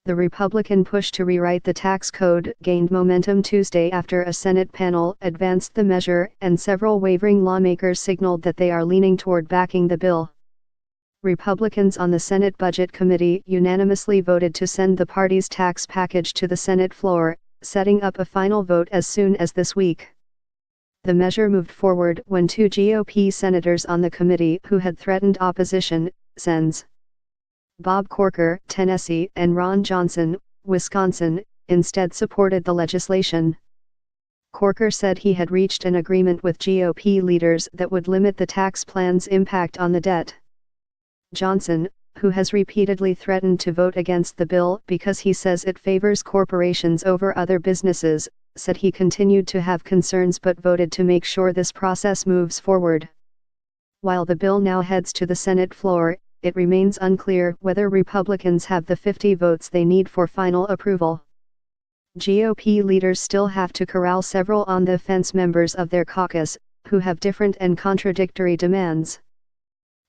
The Republican push to rewrite the tax code gained momentum Tuesday after a Senate panel advanced the measure and several wavering lawmakers signaled that they are leaning toward backing the bill. Republicans on the Senate Budget Committee unanimously voted to send the party's tax package to the Senate floor, setting up a final vote as soon as this week. The measure moved forward when two GOP senators on the committee who had threatened opposition, Sens. Bob Corker, Tennessee, and Ron Johnson, Wisconsin, instead supported the legislation. Corker said he had reached an agreement with GOP leaders that would limit the tax plan's impact on the debt. Johnson, who has repeatedly threatened to vote against the bill because he says it favors corporations over other businesses, said he continued to have concerns but voted to make sure this process moves forward. While the bill now heads to the Senate floor, it remains unclear whether Republicans have the 50 votes they need for final approval. GOP leaders still have to corral several on-the-fence members of their caucus, who have different and contradictory demands.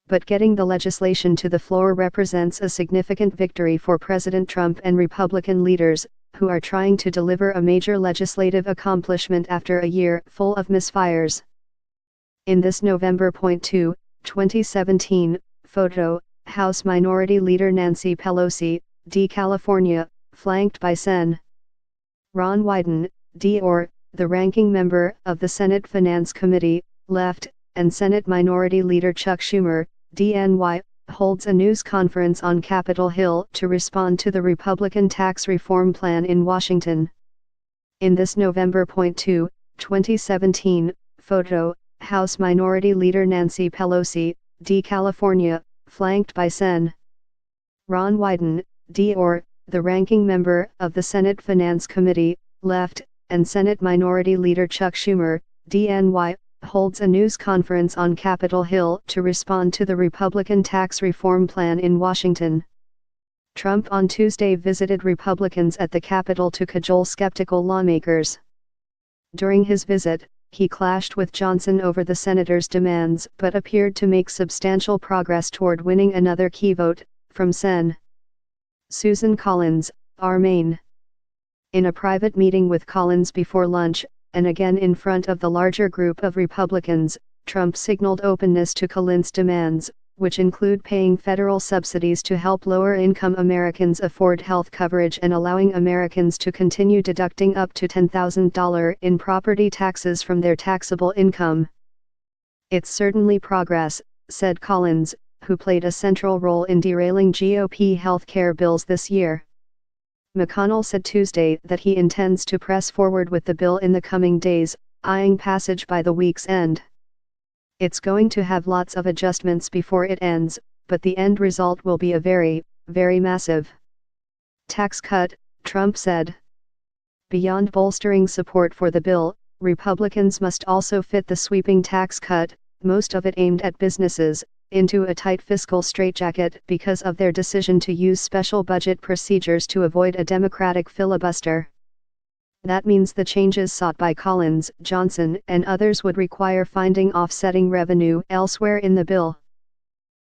But getting the legislation to the floor represents a significant victory for President Trump and Republican leaders, who are trying to deliver a major legislative accomplishment after a year full of misfires. In this November 2, 2017, photo, House Minority Leader Nancy Pelosi, D. California, flanked by Sen. Ron Wyden, D. or, the ranking member of the Senate Finance Committee, left, and Senate Minority Leader Chuck Schumer, DNY, holds a news conference on Capitol Hill to respond to the Republican tax reform plan in Washington. In this November 2, 2017, photo, House Minority Leader Nancy Pelosi, D. California, flanked by Sen. Ron Wyden, D. or, the ranking member of the Senate Finance Committee, left, and Senate Minority Leader Chuck Schumer, DNY, holds a news conference on Capitol Hill to respond to the Republican tax reform plan in Washington. Trump on Tuesday visited Republicans at the Capitol to cajole skeptical lawmakers. During his visit, he clashed with Johnson over the senator's demands but appeared to make substantial progress toward winning another key vote, from Sen. Susan Collins, R. Maine. In a private meeting with Collins before lunch, and again in front of the larger group of Republicans, Trump signaled openness to Collins' demands, which include paying federal subsidies to help lower-income Americans afford health coverage and allowing Americans to continue deducting up to $10,000 in property taxes from their taxable income. "It's certainly progress," said Collins, who played a central role in derailing GOP health care bills this year. McConnell said Tuesday that he intends to press forward with the bill in the coming days, eyeing passage by the week's end. "It's going to have lots of adjustments before it ends, but the end result will be a very, very massive tax cut," Trump said. Beyond bolstering support for the bill, Republicans must also fit the sweeping tax cut, most of it aimed at businesses, into a tight fiscal straitjacket because of their decision to use special budget procedures to avoid a Democratic filibuster. That means the changes sought by Collins, Johnson, and others would require finding offsetting revenue elsewhere in the bill.